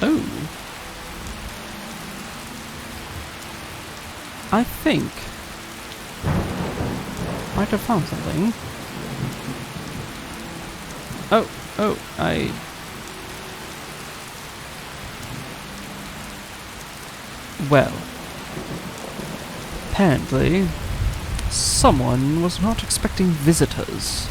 Oh. I think might have found something. Oh, well, apparently someone was not expecting visitors.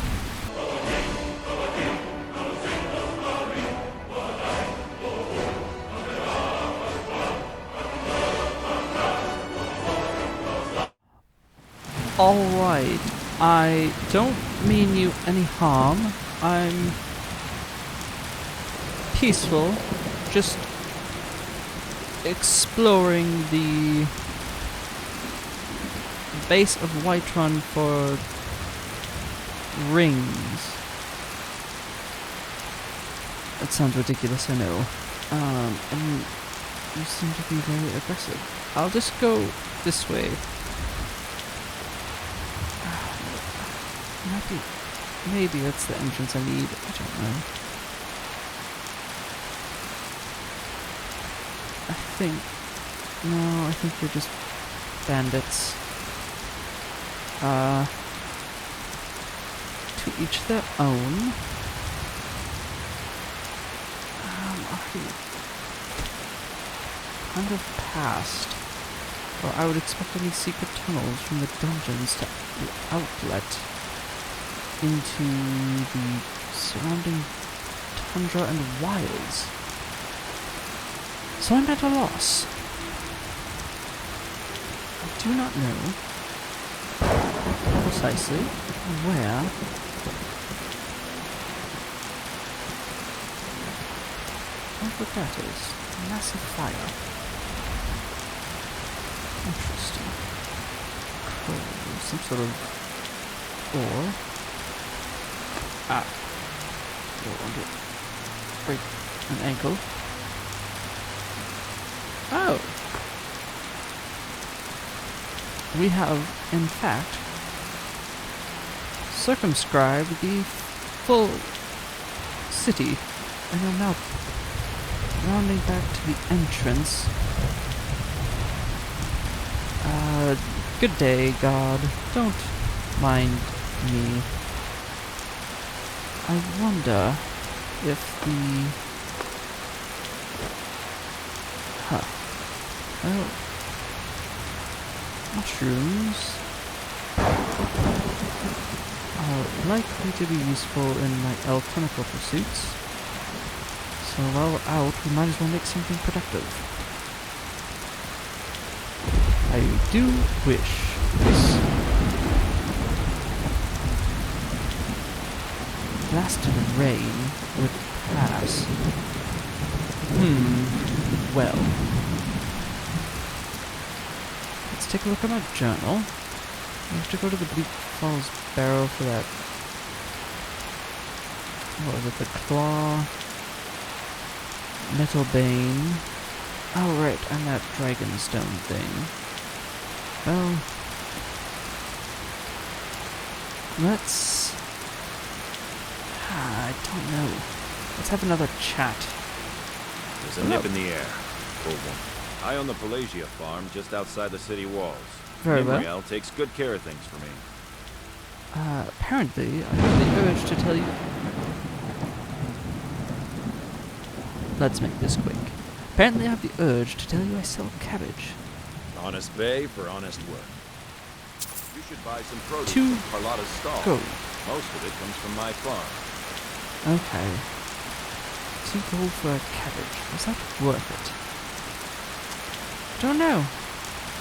Alright, I don't mean you any harm. I'm peaceful, just exploring the base of Whiterun for rings. That sounds ridiculous, I know. And you seem to be very aggressive. I'll just go this way. Maybe that's the entrance I need. I don't know. I think they're just bandits. To each their own. Are you kind of past? Or I would expect any secret tunnels from the dungeons to the outlet into the surrounding tundra and wilds. So I'm at a loss. I do not know precisely where what that is. A massive fire. Interesting. Cool. Some sort of ore. Don't want to break an ankle. Oh! We have, in fact, circumscribed the full city and are now rounding back to the entrance. Good day, God. Don't mind me. I wonder if the... Well... mushrooms are likely to be useful in my alchemical pursuits. So while we're out, we might as well make something productive. I do wish this blasted rain would pass. Well. Let's take a look at my journal. I have to go to the Bleak Falls Barrow for that. What was it? The Claw... Metal Bane. Oh, right, and that Dragonstone thing. Well, let's... I don't know. Let's have another chat. There's a nip in the air, old one. I own the Pelagia farm just outside the city walls. Very well. Nimriel takes good care of things for me. Apparently, I have the urge to tell you... Let's make this quick. Apparently, I have the urge to tell you I sell cabbage. Honest bay for honest work. You should buy some produce To from Carlotta's stall. go. Most of it comes from my farm. Okay. 2 gold for a cabbage. Was that worth it? Don't know.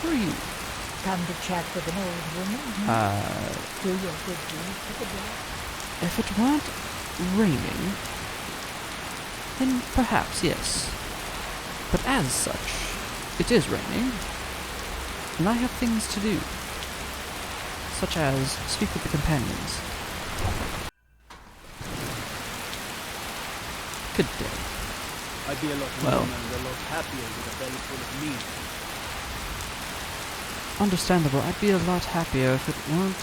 Who are you? Come to chat with an old woman? Do your good deeds for the day. If it weren't raining, then perhaps, yes. But as such, it is raining, and I have things to do, such as speak with the companions. Good day. I'd be a lot warmer and a lot happier with a belly full of meat. Understandable. I'd be a lot happier if it weren't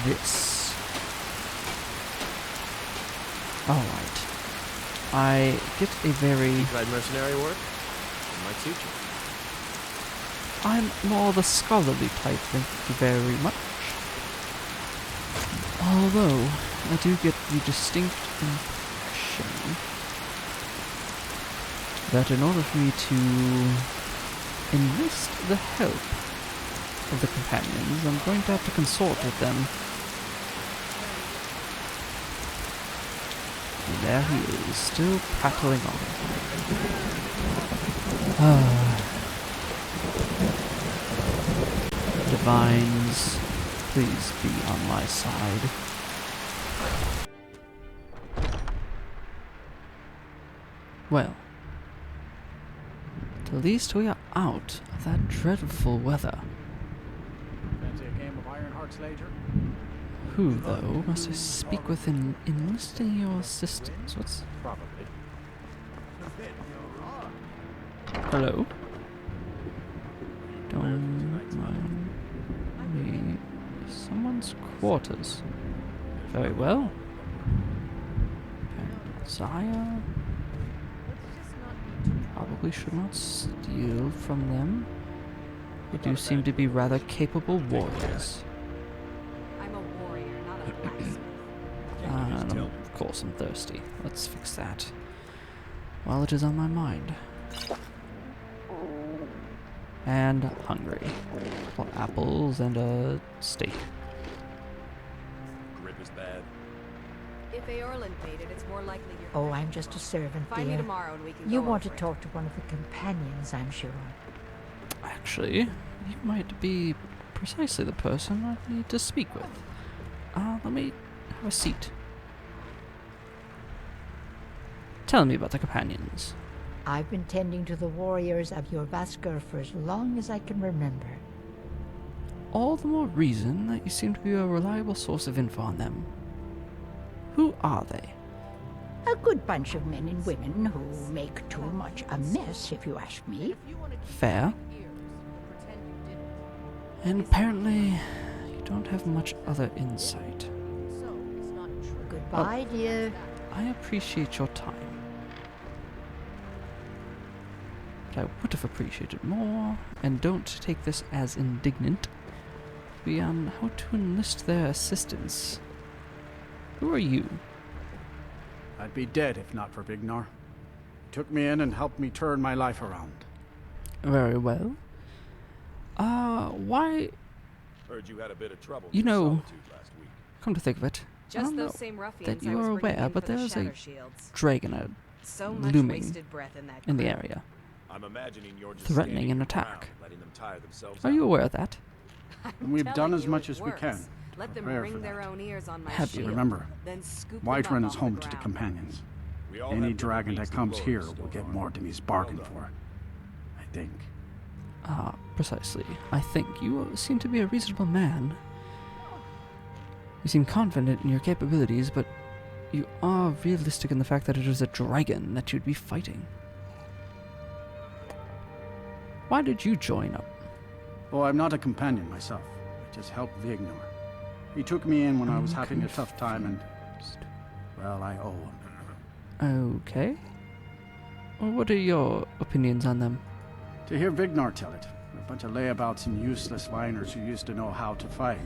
this. Alright. I get a very... Tried mercenary work? I might suit you. I'm more the scholarly type, thank you very much. Although, I do get the distinct impression that in order for me to enlist the help of the companions, I'm going to have to consort with them. And there he is, still prattling on. Divines, please be on my side. Well, at least we are out of that dreadful weather. Fancy a game of Iron Hearts later? Who, though, must I speak with in enlisting your assistance? What's... Probably. Hello? Don't mind me. Someone's quarters. Very well. Zaya? Probably should not steal from them. They do seem to be rather capable warriors. I'm a warrior, not a blacksmith. And of course I'm thirsty. Let's fix that. While it is on my mind. And hungry. Well, apples and a steak. Grip is bad. If Aorlan paid it, it's more likely you're... Oh, I'm just a servant, Find me dear. tomorrow and we can You go want to over it. talk to one of the companions, I'm sure. Actually, you might be precisely the person I need to speak with. Let me have a seat. Tell me about the companions. I've been tending to the warriors of your Vasker for as long as I can remember. All the more reason that you seem to be a reliable source of info on them. Who are they? A good bunch of men and women who make too much a mess, if you ask me. Fair. And apparently, you don't have much other insight. Goodbye, dear. I appreciate your time. But I would have appreciated more, and don't take this as indignant, be on how to enlist their assistance. Who are you? I'd be dead if not for Vignar. He took me in and helped me turn my life around. Very well. Why... Heard you had a bit of trouble You in know, Solitude last week. come to think of it, I Just don't know those same ruffians that I you was are bringing aware, in but for the there's a shatter shields. dragon So much looming wasted breath in that in the crew. area, I'm imagining you're just threatening standing an your attack. ground, letting them tire themselves Are you out. aware of that? I'm And we've telling done as you, much it as we works. can. Let them Prepare ring for their that. own ears on my Have you? shield, Remember, then scoop them Whiterun up is off home the to the ground. companions. We all Any have dragon different that means comes to here glory, will get Stovall. more than he's bargained Well for. I think. Precisely. I think you seem to be a reasonable man. You seem confident in your capabilities, but you are realistic in the fact that it is a dragon that you'd be fighting. Why did you join up? Oh, I'm not a companion myself. I just helped Vignar. He took me in when I was having a tough time and, well, I owe him. Okay. Well, what are your opinions on them? To hear Vignar tell it, a bunch of layabouts and useless liners who used to know how to fight.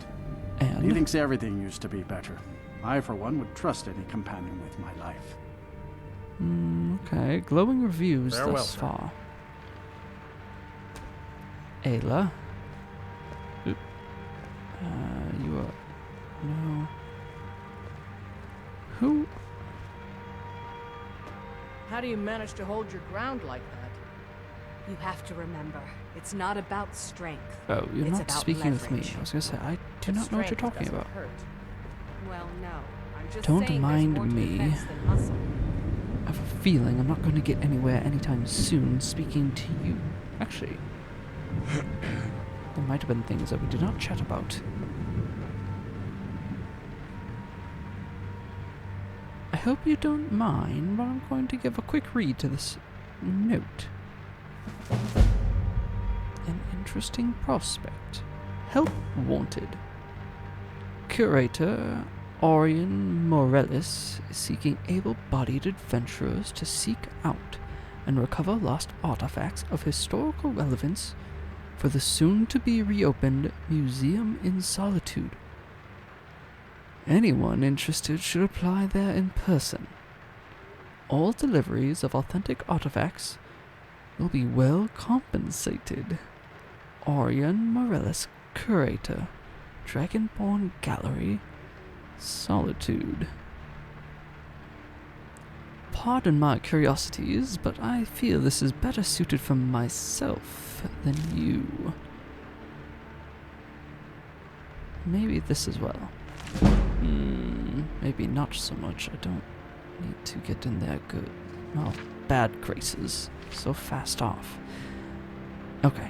He And thinks everything used to be better. I, for one, would trust any companion with my life. okay, glowing reviews Farewell, thus sir. far. Ayla. Oop. You are... No. Who? How do you manage to hold your ground like that? You have to remember, it's not about strength. Oh, you're It's not about speaking with me. leverage. I was gonna say, I do not know what you're Strength talking doesn't about. hurt. Well, no. I'm just Don't saying mind there's more to me. defense than muscle. I have a feeling I'm not going to get anywhere anytime soon speaking to you. Actually, there might have been things that we did not chat about. I hope you don't mind, but I'm going to give a quick read to this note. An interesting prospect. Help wanted. Curator Orion Morellis is seeking able-bodied adventurers to seek out and recover lost artifacts of historical relevance for the soon-to-be-reopened Museum in Solitude. Anyone interested should apply there in person. All deliveries of authentic artifacts will be well compensated. Orion Morellis, Curator, Dragonborn Gallery, Solitude. Pardon my curiosities, but I feel this is better suited for myself than you. Maybe this as well. Maybe not so much. I don't need to get in there good. Well, bad graces. So fast off. Okay.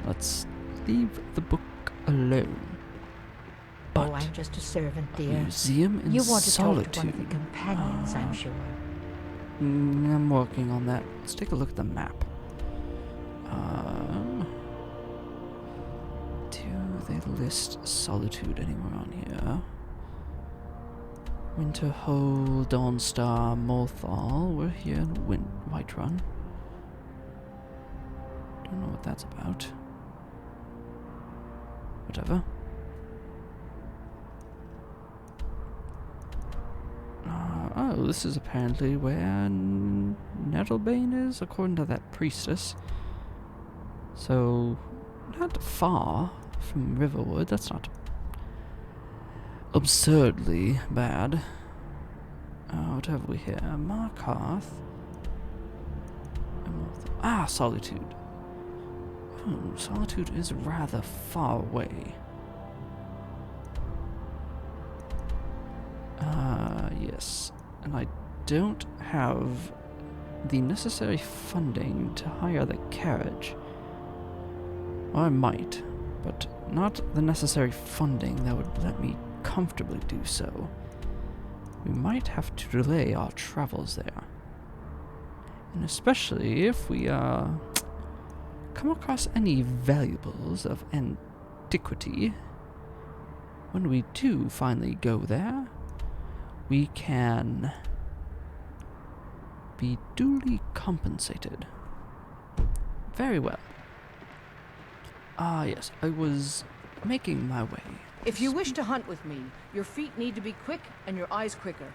Let's leave the book alone. But Oh, I'm just a servant, a dear. museum in You want to solitude. talk to one of the companions, I'm sure. I'm working on that. Let's take a look at the map. Do they list Solitude anywhere on here? Winterhold, Dawnstar, Morthal. We're here in Whiterun. Don't know what that's about. Whatever. Oh, this is apparently where Nettlebane is, according to that priestess. So, not far from Riverwood. That's not absurdly bad. What have we here? Markarth. Solitude. Oh, Solitude is rather far away. Yes. And I don't have the necessary funding to hire the carriage. Or I might, but not the necessary funding that would let me comfortably do so. We might have to delay our travels there. And especially if we, come across any valuables of antiquity. When we do finally go there, we can be duly compensated. Very well. Yes, I was making my way. If you wish to hunt with me, your feet need to be quick and your eyes quicker.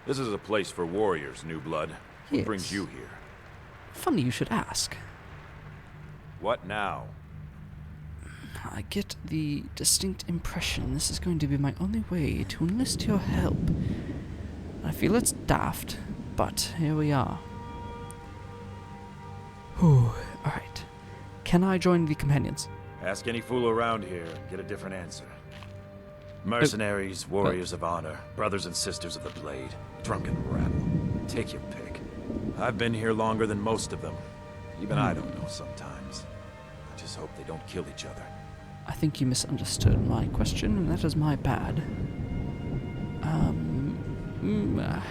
This is a place for warriors, new blood. What Yes. brings you here? Funny you should ask. What now? I get the distinct impression this is going to be my only way to enlist your help. I feel it's daft, but here we are. Whew, alright. Can I join the companions? Ask any fool around here, get a different answer. Mercenaries, warriors of honor, brothers and sisters of the blade, drunken rabble. Take your pick. I've been here longer than most of them. Even I don't know sometimes. I just hope they don't kill each other. I think you misunderstood my question, and that is my bad.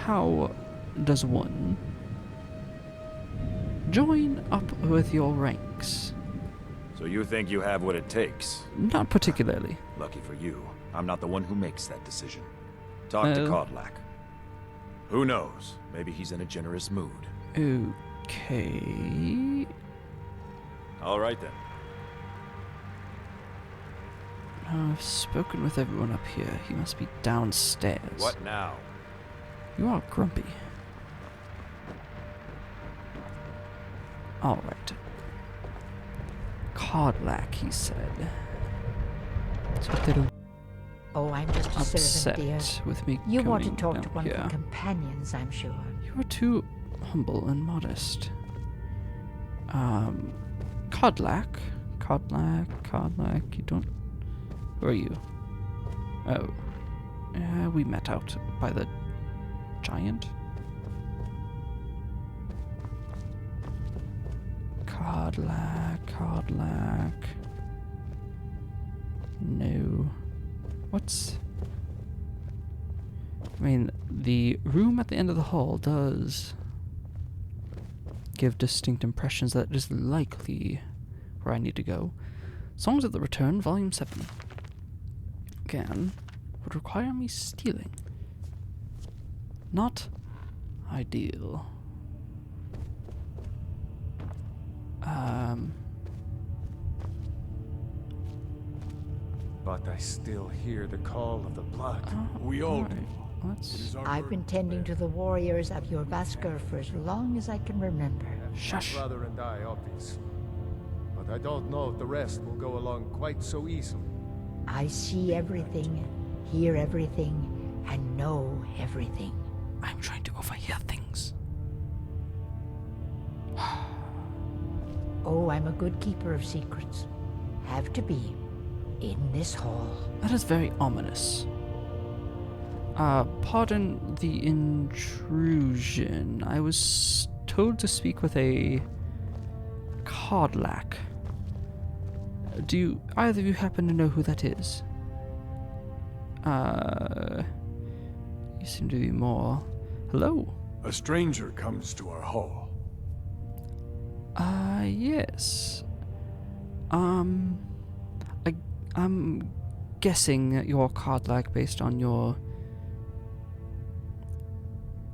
How does one join up with your ranks? So you think you have what it takes? Not particularly. Lucky for you, I'm not the one who makes that decision. Talk to Oh. Kodlak. Who knows? Maybe he's in a generous mood. Okay. All right then. I've spoken with everyone up here. He must be downstairs. What now? You are grumpy. Alright. Kodlak, he said. That's what they do. Oh, I'm just a servant, dear. Upset with me You want to coming talk down to one here. of the companions, I'm sure. You are too humble and modest. Kodlak, you don't... Who are you? Oh. We met out by the giant? Kodlak. No. What's... I mean, the room at the end of the hall does give distinct impressions that it is likely where I need to go. Songs of the Return, Volume 7. Again, would require me stealing. Not ideal. But I still hear the call of the blood. We all alright, do. let's It is our I've been tending to the warriors of your Vaskr for as long as I can remember. shush. My brother and I, obvious. But I don't know if the rest will go along quite so easily. I see everything, hear everything, and know everything. I'm trying to overhear things. Oh, I'm a good keeper of secrets. Have to be. In this hall. That is very ominous. Pardon the intrusion. I was told to speak with a Cardlack. Do either of you happen to know who that is? You seem to be more... Hello? A stranger comes to our hall. Yes. I'm guessing that you're Cardlack based on your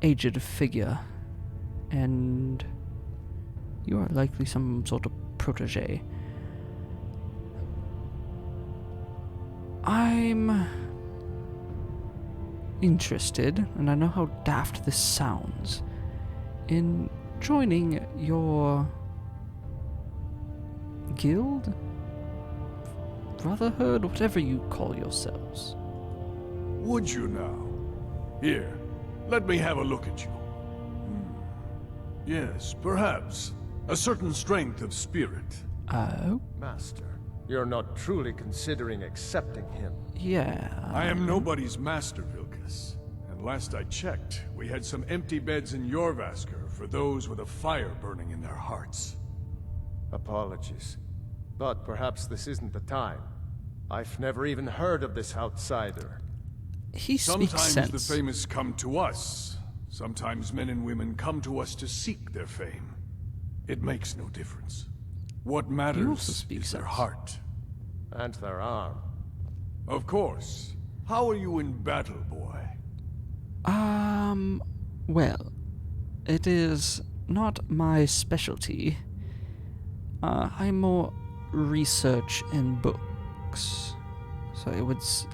aged figure, and you are likely some sort of protege. I'm interested, and I know how daft this sounds, in joining your guild? Brotherhood? Whatever you call yourselves. Would you now? Here, let me have a look at you. Yes, perhaps. A certain strength of spirit. Oh? Master, you're not truly considering accepting him. Yeah. I am nobody's master, Vilkas. And last I checked, we had some empty beds in your Vaskr for those with a fire burning in their hearts. Apologies. But perhaps this isn't the time. I've never even heard of this outsider. He speaks Sometimes sense. the famous come to us. Sometimes men and women come to us to seek their fame. It makes no difference. What also matters speak is their sense. heart. And their arm. Of course. How are you in battle, boy? Well, it is not my specialty. I'm more research and books. So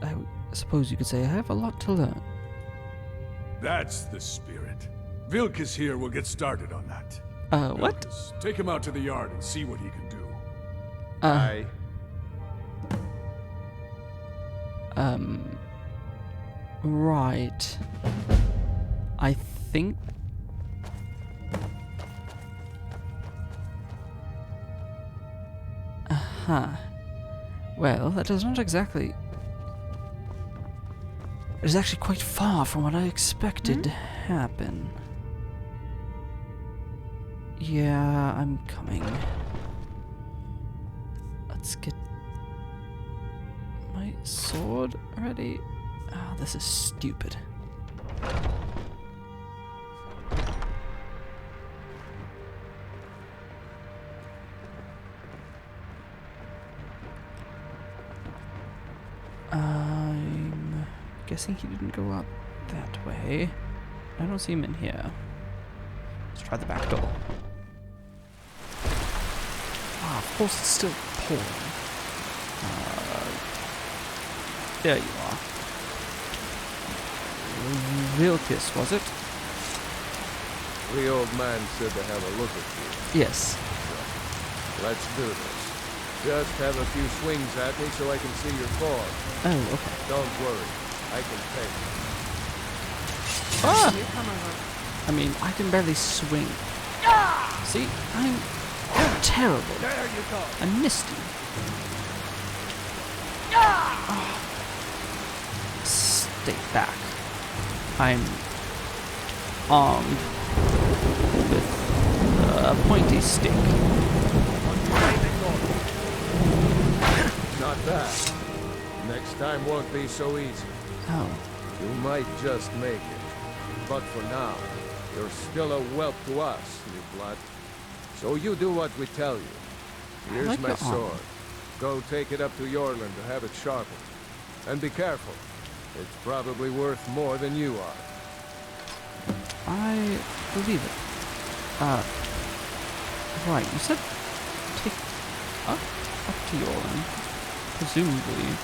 I suppose you could say I have a lot to learn. That's the spirit. Vilkas here will get started on that. What? Vilkas, take him out to the yard and see what he can do. Aye. Right. I think... Well, that is not exactly... It is actually quite far from what I expected to happen. Yeah, I'm coming. Let's get my sword ready. Ah, this is stupid. I'm guessing he didn't go up that way. I don't see him in here. Let's try the back door. Ah, of course it's still pouring. There you are. Vilkas, was it? The old man said to have a look at you. Yes. Let's do this. Just have a few swings at me so I can see your form. Oh, okay. Don't worry. I can take it. Ah! You come over. I mean, I can barely swing. See? I'm terrible. There you go. I'm misty. Ah. Stay back. I'm armed with a pointy stick. Not that. Next time won't be so easy. Oh. You might just make it. But for now, you're still a whelp to us, you blood. So you do what we tell you. Here's like my your armor. sword. Go take it up to Yorland to have it sharpened. And be careful. It's probably worth more than you are. I believe it. Right, you said take up to your end. Presumably.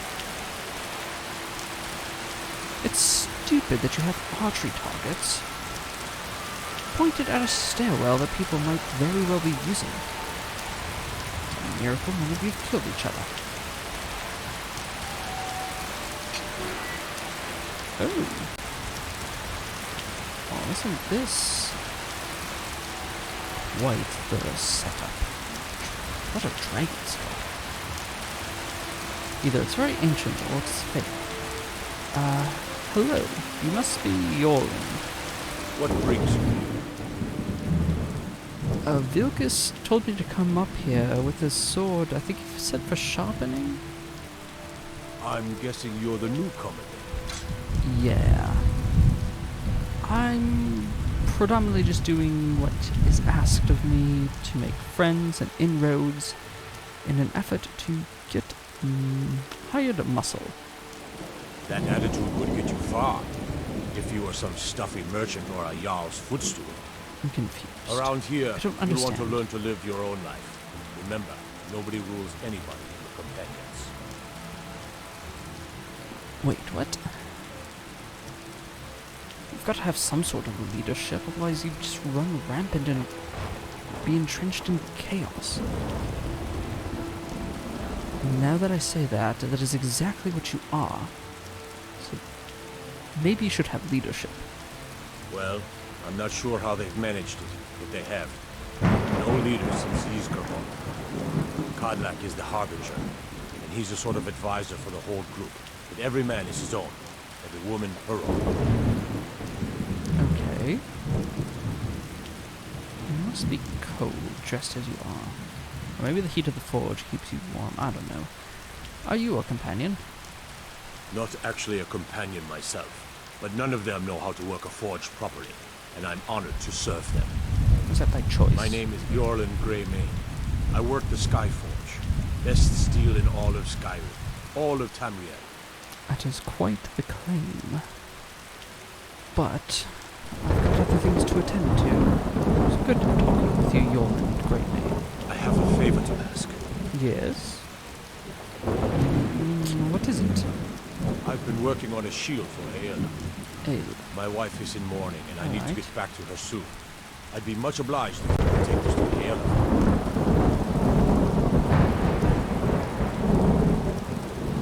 It's stupid that you have archery targets pointed at a stairwell that people might very well be using. It's a miracle none of you killed each other. Oh. Oh, isn't this quite the setup? What a dragon skull. Either it's very ancient or it's fake. Hello. You must be Yorlin. What brings you? Vilkas told me to come up here with his sword. I think he said for sharpening? I'm guessing you're the newcomer then. Yeah. I'm predominantly just doing what is asked of me to make friends and inroads in an effort to get hired muscle. That attitude would get you far if you were some stuffy merchant or a Jarl's footstool. I'm confused. Around here, I don't you understand. want to learn to live your own life. Remember, nobody rules anybody in the companions. Wait, what? You've got to have some sort of leadership, otherwise you just run rampant and be entrenched in chaos. Now that I say that, that is exactly what you are. So maybe you should have leadership. Well, I'm not sure how they've managed it, but they have. No leader since SKYRIM. Kodlak is the harbinger, and he's a sort of advisor for the whole group. But every man is his own, every woman her own. Okay. You must be cold, dressed as you are. Or maybe the heat of the forge keeps you warm, I don't know. Are you a companion? Not actually a companion myself, but none of them know how to work a forge properly, and I'm honored to serve them. Was that by choice? My name is Yorlin Greymane. I work the Skyforge. Best steel in all of Skyrim. All of Tamriel. That is quite the claim. But I've got other things to attend to. It's good talking with you, Yorlin Greymane. I have a favor to ask. Yes? What is it? I've been working on a shield for Aela. Aela. My wife is in mourning, and I need to Alright. get back to her soon. I'd be much obliged if you could take this to Aela.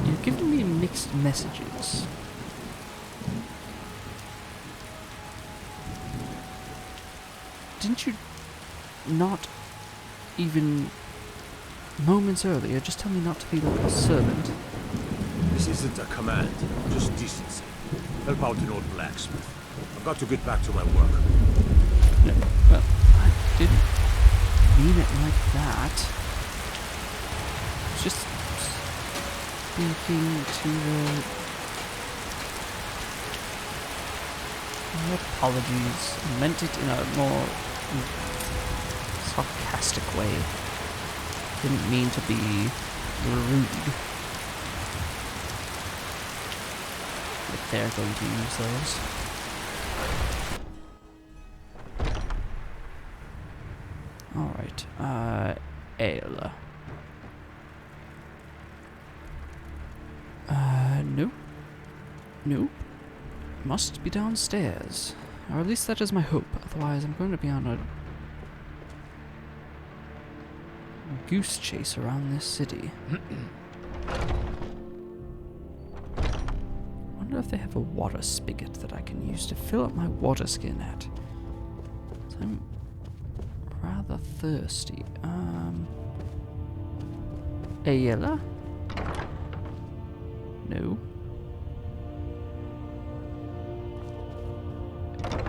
You've given me mixed messages. Didn't you not even moments earlier just tell me not to be like a servant? This isn't a command, just decency. Help out an old blacksmith. I've got to get back to my work. No, well, I didn't mean it like that. I was just speaking to the... My apologies. I meant it in a more sarcastic way. Didn't mean to be rude. If they're going to use those. Alright, Aela. Nope. Nope. Must be downstairs. Or at least that is my hope, otherwise I'm going to be on a goose chase around this city. Wonder if they have a water spigot that I can use to fill up my water skin at. So I'm rather thirsty. Aela? No.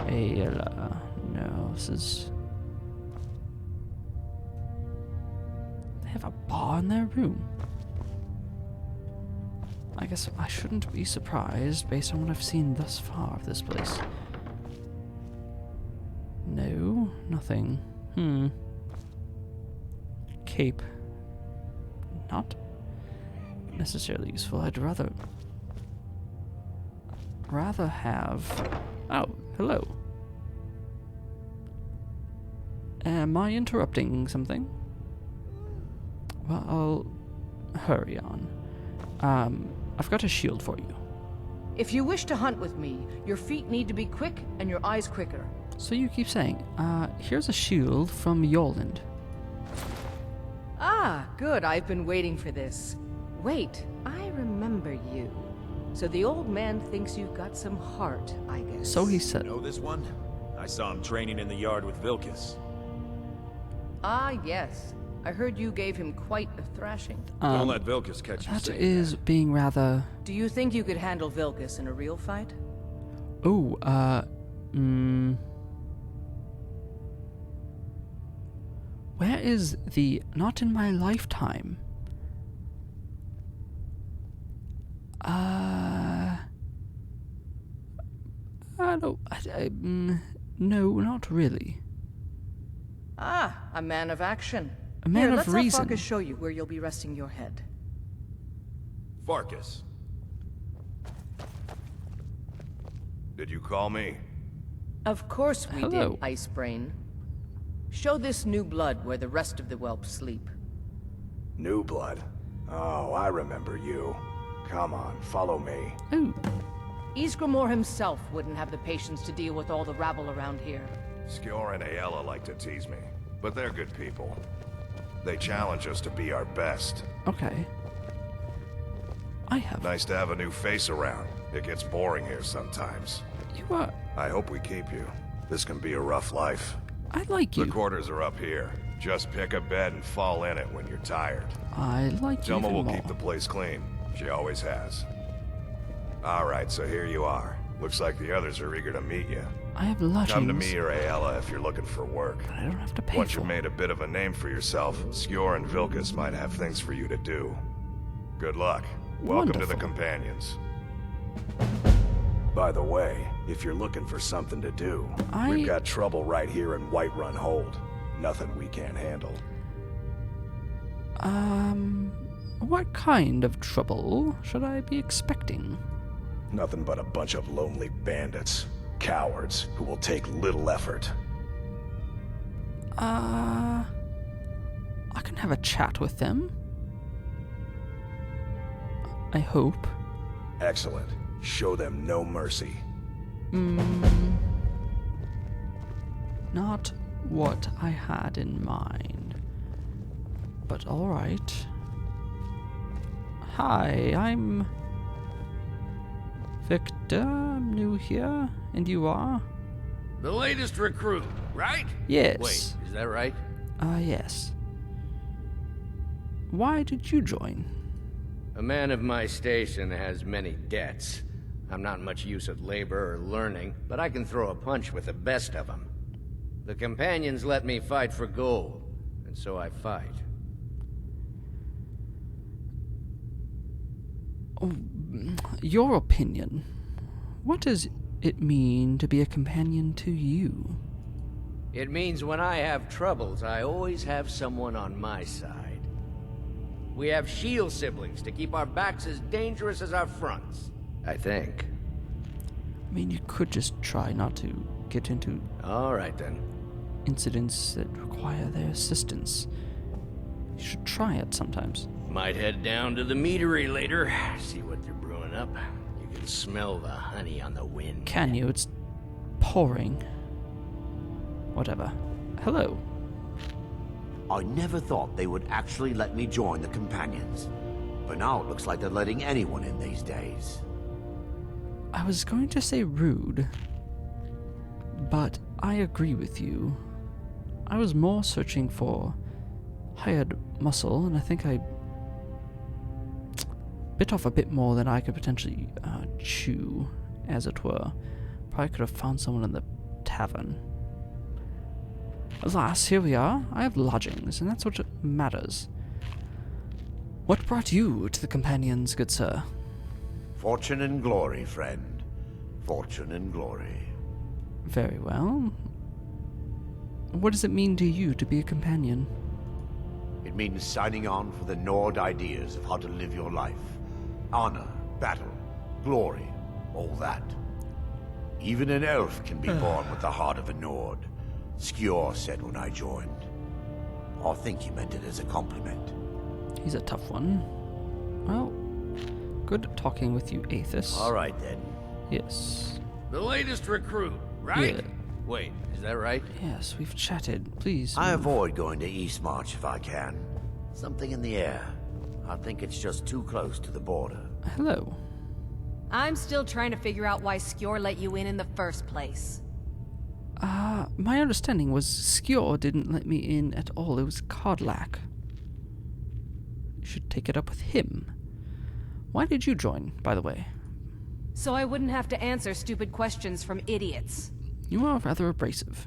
Aela. No, this is... They have a bar in their room. I guess I shouldn't be surprised based on what I've seen thus far of this place. No, nothing. Cape. Not necessarily useful. I'd rather rather have... Oh, hello. Am I interrupting something? Well, I'll hurry on. I've got a shield for you. If you wish to hunt with me, your feet need to be quick and your eyes quicker. So you keep saying, here's a shield from Yorland. Ah, good. I've been waiting for this. Wait, I remember you. So the old man thinks you've got some heart, I guess. So he said. Know this one? I saw him training in the yard with Vilkas. Ah, yes. I heard you gave him quite a thrashing. Don't let Vilkas catch you That saying is being rather... Do you think you could handle Vilkas in a real fight? Oh, Where is the not in my lifetime? No, not really. Ah, a man of action. A man Here, of let's reason. have Farkas show you where you'll be resting your head. Farkas. Did you call me? Of course we Hello. did, Ice Brain. Show this new blood where the rest of the whelps sleep. New blood. Oh, I remember you. Come on, follow me. Oh, Ysgramor himself wouldn't have the patience to deal with all the rabble around here. Skyor and Ayala like to tease me, but they're good people. They challenge us to be our best. okay. I have... Nice to have a new face around. It gets boring here sometimes. You are... I hope we keep you. This can be a rough life. I like you. The quarters are up here. Just pick a bed and fall in it when you're tired. I like you Selma even will more. keep the place clean. She always has. Alright, so here you are. Looks like the others are eager to meet you. I have lodgings. Come to me or Ayala if you're looking for work. But I don't have to pay Once for you've made a bit of a name for yourself, Skyor and Vilkas might have things for you to do. Good luck. Welcome to the Wonderful. Companions. By the way, if you're looking for something to do, we've got trouble right here in Whiterun Hold. Nothing we can't handle. What kind of trouble should I be expecting? Nothing but a bunch of lonely bandits. Cowards who will take little effort. I can have a chat with them. I hope. Excellent. Show them no mercy. Not what I had in mind. But alright. Hi, I'm... Victor, I'm new here, and you are? The latest recruit, right? Yes. Wait, is that right? Yes. Why did you join? A man of my station has many debts. I'm not much use at labor or learning, but I can throw a punch with the best of them. The Companions let me fight for gold, and so I fight. Your opinion. What does it mean to be a companion to you? It means when I have troubles, I always have someone on my side. We have shield siblings to keep our backs as dangerous as our fronts. I think. I mean, you could just try not to get into All right, then. incidents that require their assistance. You should try it sometimes. Might head down to the meadery later, see what they're brewing up. You can smell the honey on the wind. Can you? It's pouring. Whatever. Hello. I never thought they would actually let me join the Companions. But now it looks like they're letting anyone in these days. I was going to say rude, but I agree with you. I was more searching for hired muscle, and I think I bit off a bit more than I could potentially chew, as it were. Probably could have found someone in the tavern. Alas, here we are. I have lodgings, and that's what matters. What brought you to the Companions, good sir? Fortune and glory, friend. Fortune and glory. Very well. What does it mean to you to be a companion? It means signing on for the Nord ideas of how to live your life. Honor, battle, glory, all that. Even an elf can be born with the heart of a Nord. Skyor said when I joined. I think he meant it as a compliment. He's a tough one. Well, good talking with you, Aethys. All right, then. Yes. The latest recruit, right? Yeah. Wait, is that right? Yes, we've chatted. Please. I avoid going to Eastmarch if I can. Something in the air. I think it's just too close to the border. Hello. I'm still trying to figure out why Skyor let you in the first place. My understanding was Skyor didn't let me in at all. It was Kodlak. You should take it up with him. Why did you join, by the way? So I wouldn't have to answer stupid questions from idiots. You are rather abrasive.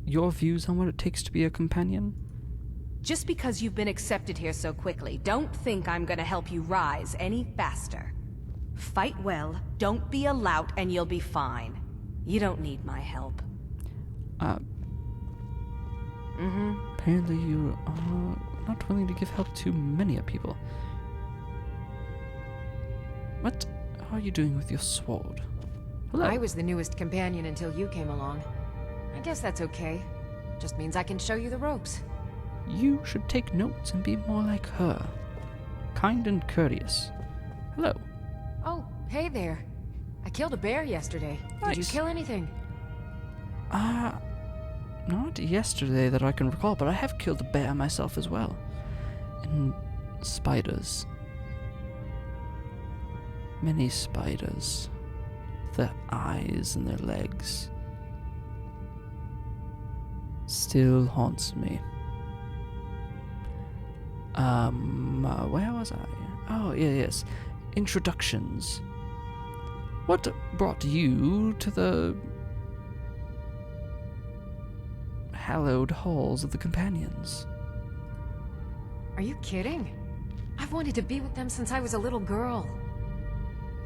Your views on what it takes to be a companion? Just because you've been accepted here so quickly, don't think I'm gonna help you rise any faster. Fight well, don't be a lout, and you'll be fine. You don't need my help. Apparently you are not willing to give help to many people. What are you doing with your sword? Hello. I was the newest companion until you came along. I guess that's okay. Just means I can show you the ropes. You should take notes and be more like her. Kind and courteous. Hello. Oh, hey there. I killed a bear yesterday. Nice. Did you kill anything? Not yesterday that I can recall, but I have killed a bear myself as well. And spiders. Many spiders. Their eyes and their legs. Still haunts me. Where was I? Oh, yes. Introductions. What brought you to the hallowed halls of the companions? Are you kidding? I've wanted to be with them since I was a little girl.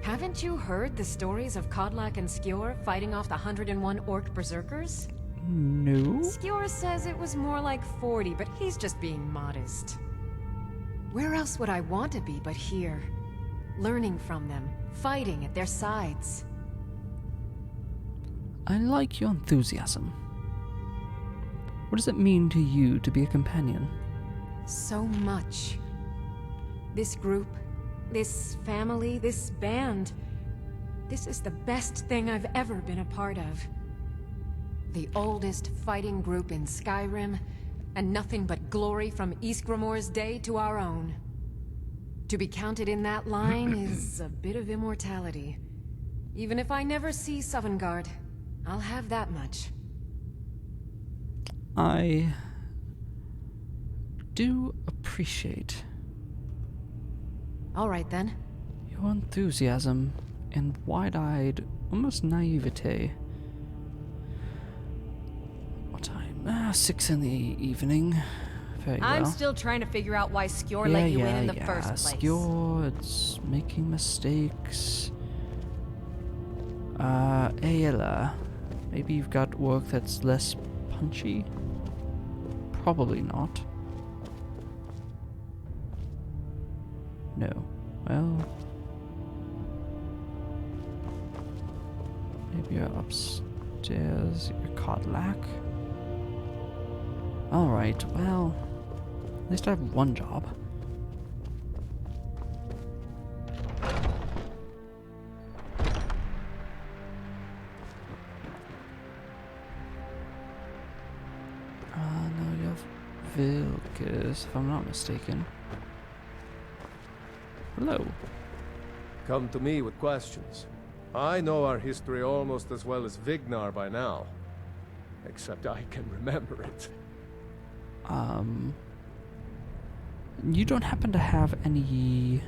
Haven't you heard the stories of Kodlak and Skyor fighting off the 101 orc berserkers? No. Skyor says it was more like 40, but he's just being modest. Where else would I want to be but here? Learning from them, fighting at their sides. I like your enthusiasm. What does it mean to you to be a companion? So much. This group, this family, this band. This is the best thing I've ever been a part of. The oldest fighting group in Skyrim, and nothing but glory from Ysgramor's day to our own. To be counted in that line is a bit of immortality. Even if I never see Sovngarde, I'll have that much. I do appreciate All right then. your enthusiasm and wide-eyed, almost naivete. What time? 6 in the evening. Very well. I'm still trying to figure out why Skyor let you in the first place. Skyor, it's making mistakes. Ayla, maybe you've got work that's less punchy? Probably not. No. Well, maybe you're upstairs. You're Kodlak. Alright, well, at least I have one job. No, you have Vilkis, if I'm not mistaken. Hello. Come to me with questions. I know our history almost as well as Vignar by now. Except I can remember it. You don't happen to have any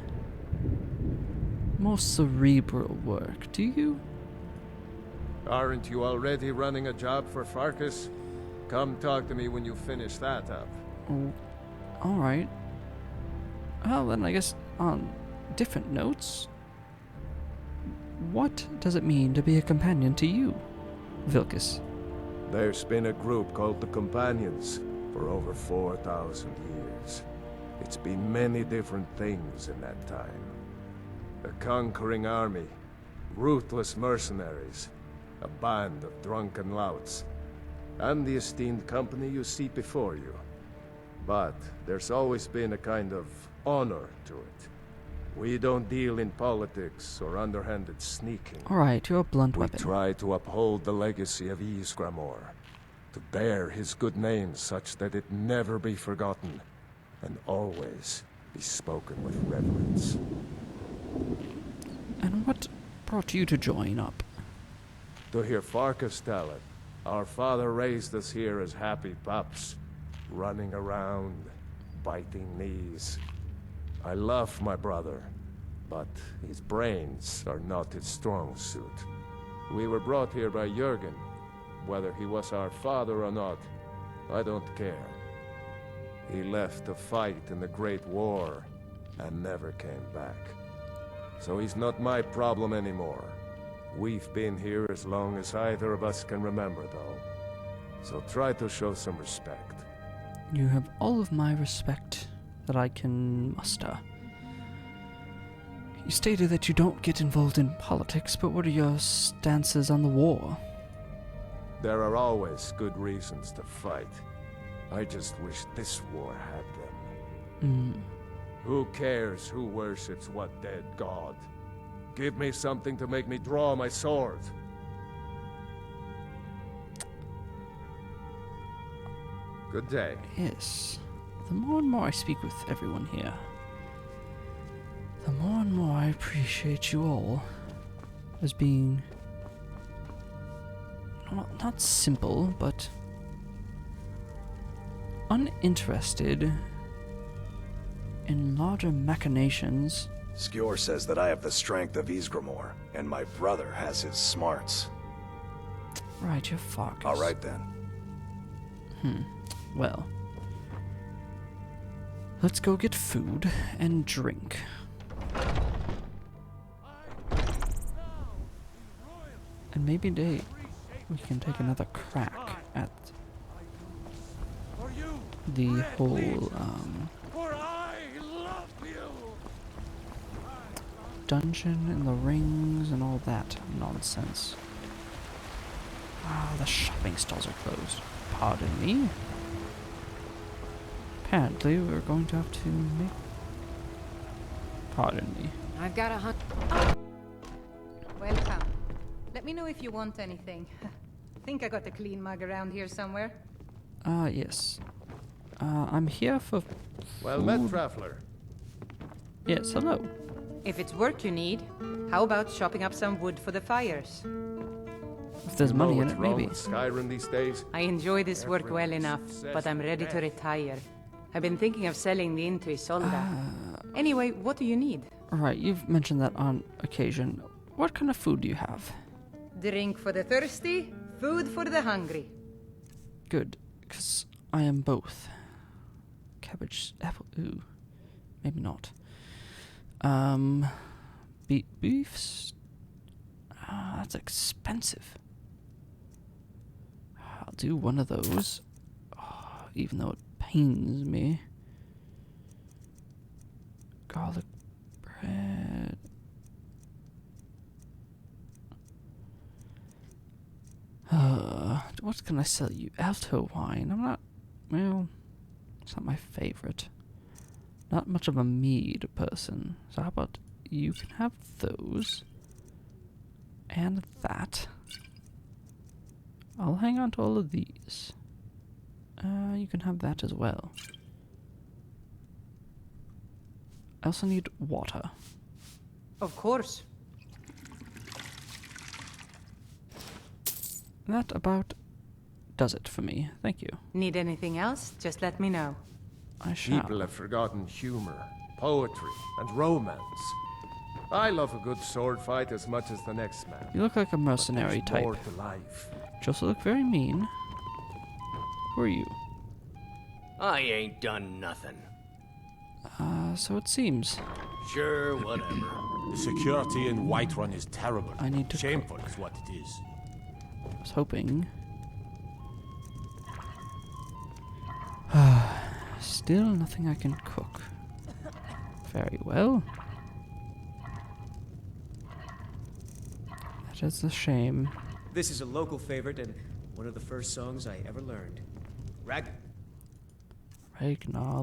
more cerebral work, do you? Aren't you already running a job for Farkas? Come talk to me when you finish that up. Oh, alright. Well, then I guess on different notes, what does it mean to be a companion to you, Vilkis? There's been a group called the Companions for over 4,000 years. It's been many different things in that time. A conquering army, ruthless mercenaries, a band of drunken louts, and the esteemed company you see before you. But there's always been a kind of honor to it. We don't deal in politics or underhanded sneaking. Alright, you're a blunt weapon. We try to uphold the legacy of SKYRIM, to bear his good name such that it never be forgotten, and always be spoken with reverence. And what brought you to join up? To hear Farkas tell it, our father raised us here as happy pups, running around, biting knees. I love my brother, but his brains are not his strong suit. We were brought here by Jürgen. Whether he was our father or not, I don't care. He left to fight in the Great War and never came back. So he's not my problem anymore. We've been here as long as either of us can remember, though. So try to show some respect. You have all of my respect that I can muster. You stated that you don't get involved in politics, but what are your stances on the war? There are always good reasons to fight. I just wish this war had them. Who cares who worships what dead god? Give me something to make me draw my sword. Good day. Yes. The more and more I speak with everyone here, the more and more I appreciate you all as being not simple, but uninterested in larger machinations. Skyor says that I have the strength of SKYRIM, and my brother has his smarts. Right, you're Farkas. All right then. Well, let's go get food and drink. And maybe we can take another crack at the whole dungeon and the rings and all that nonsense. Ah, the shopping stalls are closed. Pardon me. Apparently, we're going to have to make... Pardon me. I've got a Welcome. Let me know if you want anything. Think I got a clean mug around here somewhere. Yes. I'm here for Well met, traveler. Yes, hello. If it's work you need, how about chopping up some wood for the fires? If there's money in it, maybe. SKYRIM these days. I enjoy this work well enough, but I'm ready to retire. I've been thinking of selling the into Isolda. Anyway, what do you need? Alright, you've mentioned that on occasion. What kind of food do you have? Drink for the thirsty, food for the hungry. Good, because I am both. Cabbage, apple, ooh. Maybe not. Beefs? That's expensive. I'll do one of those. Oh, even though it pains me. Garlic bread. What can I sell you? Alto wine. I'm not... Well, it's not my favorite. Not much of a mead person. So how about you can have those. And that. I'll hang on to all of these. You can have that as well. I also need water. Of course. That about does it for me. Thank you. Need anything else? Just let me know. I shall. People have forgotten humor, poetry, and romance. I love a good sword fight as much as the next man. You look like a mercenary type. More to life. You also look very mean. Who are you? I ain't done nothing. So it seems. Sure, whatever. The security in Whiterun is terrible. I need to Shameful is what it is. I was hoping. Still nothing I can cook. Very well. That is a shame. This is a local favorite and one of the first songs I ever learned. Ragnar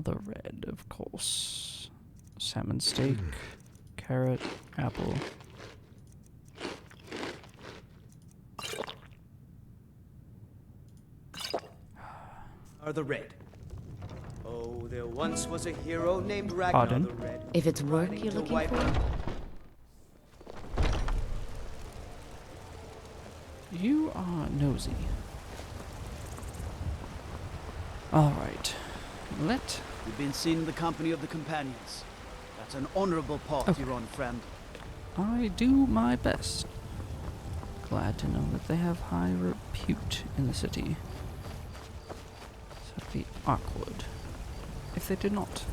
the Red, of course. Salmon steak, carrot, apple. Are the Red. Oh, there once was a hero named Ragnar the Red. If it's work you're looking for? You are nosy. Alright. You've been seen in the company of the companions. That's an honorable part, your own friend. I do my best. Glad to know that they have high repute in the city. So it'd be awkward if they did not.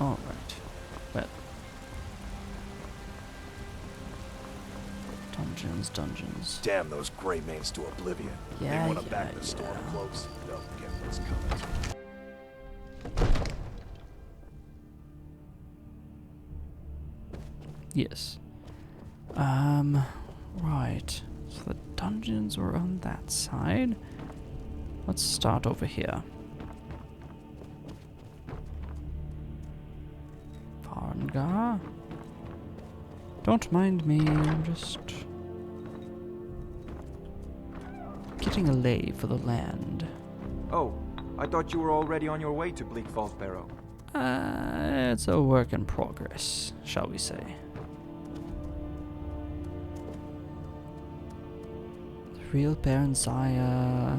Alright. Well. Dungeons. Damn those gray mains to oblivion. Yeah, they want to back the storm close. They'll get what's coming. Yes. Right. So the dungeons were on that side. Let's start over here. Farengar. Don't mind me, I'm just getting a lay for the land. Oh, I thought you were already on your way to Bleak Falls Barrow. It's a work in progress, shall we say. The real Baron Zaya,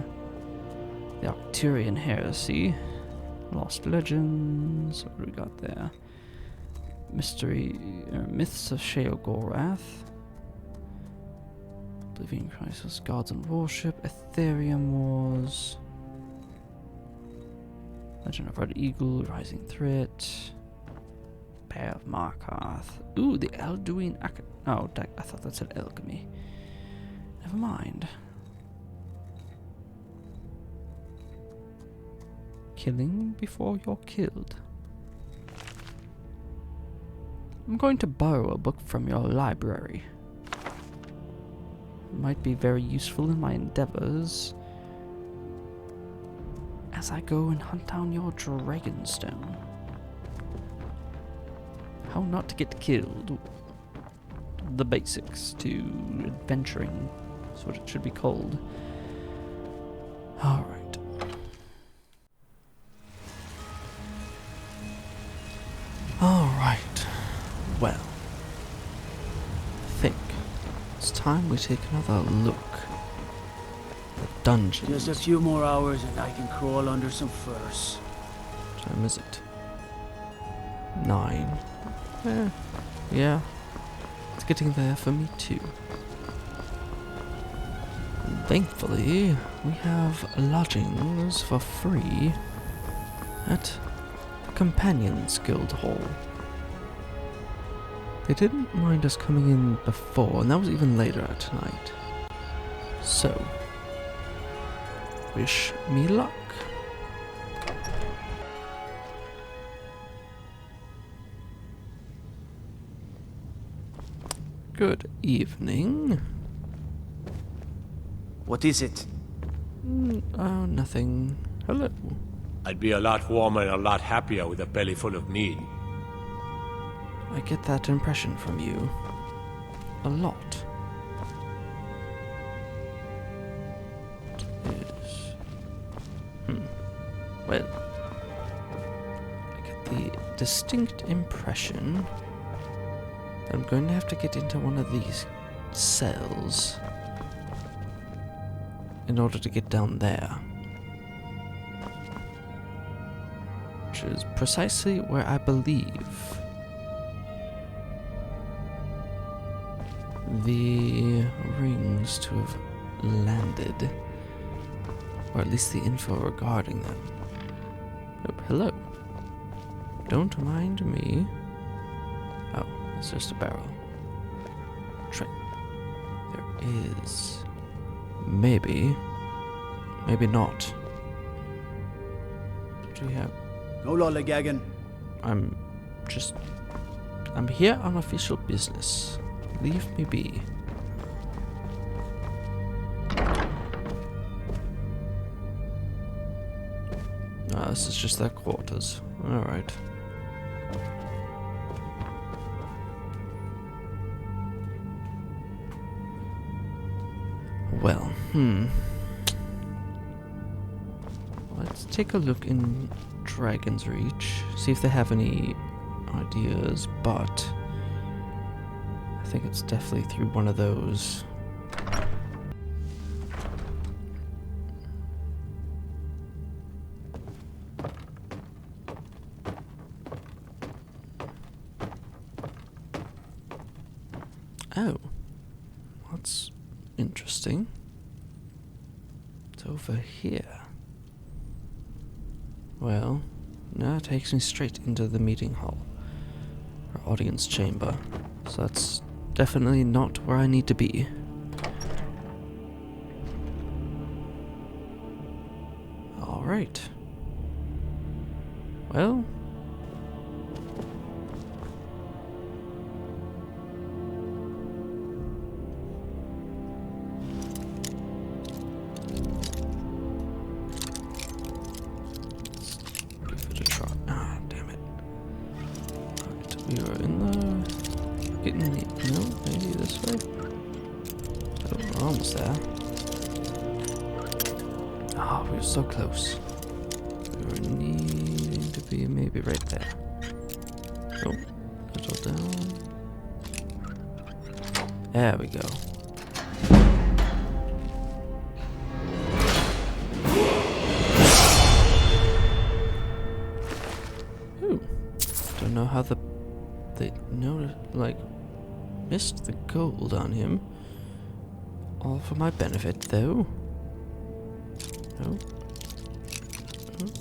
the Arcturian heresy, Lost Legends, what do we got there? Myths of Sheogorath, Oblivion Crisis, Gods and Worship, Ethereum Wars, Legend of Red Eagle, Rising Threat, Bear of Markarth. Ooh, the Elduin I thought that said Alchemy. Never mind. Killing before you're killed. I'm going to borrow a book from your library. It might be very useful in my endeavors as I go and hunt down your Dragonstone. How not to get killed. The basics to adventuring. That's what it should be called. Alright. Alright. Well, I think it's time we take another look at dungeons. Just a few more hours and I can crawl under some furs. What time is it? 9. Yeah. It's getting there for me too. And thankfully, we have lodgings for free at the Companions Guild Hall. They didn't mind us coming in before, and that was even later at night. So, wish me luck. Good evening. What is it? Oh, nothing. Hello. I'd be a lot warmer and a lot happier with a belly full of meat. I get that impression from you. A lot. Yes. Well, I get the distinct impression that I'm going to have to get into one of these cells in order to get down there. Which is precisely where I believe the rings to have landed, or at least the info regarding them. Oh, hello. Don't mind me. Oh, it's just a barrel. There is... maybe not. What do we have? No lollygagging. I'm here on official business. Leave me be. Ah, this is just their quarters. Alright. Well, let's take a look in Dragon's Reach, see if they have any ideas, but I think it's definitely through one of those. Oh, that's interesting. It's over here. Well, now it takes me straight into the meeting hall, or audience chamber, so that's definitely not where I need to be. Alright. Well, we are in the... getting the... no, maybe this way? Oh, we're almost there. Ah, we were so close. We were needing to be maybe right there. Oh, little down. There we go. Ooh. Don't know how they noticed, like, missed the gold on him. All for my benefit, though. Oh.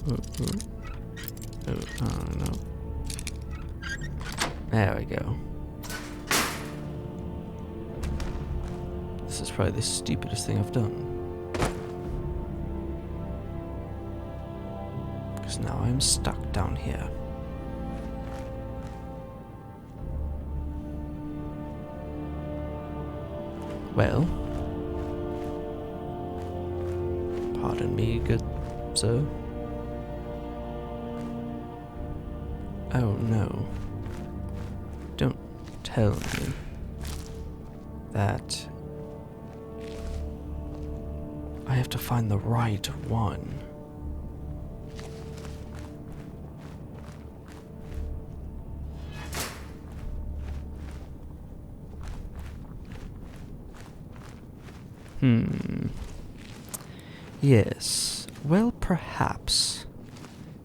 Oh, no. There we go. This is probably the stupidest thing I've done. Because now I'm stuck down here. Well, pardon me, good sir. Oh no. Don't tell me that I have to find the right one. Yes, well, perhaps.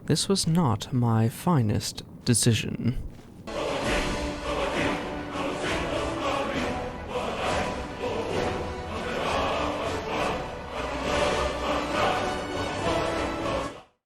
This was not my finest decision.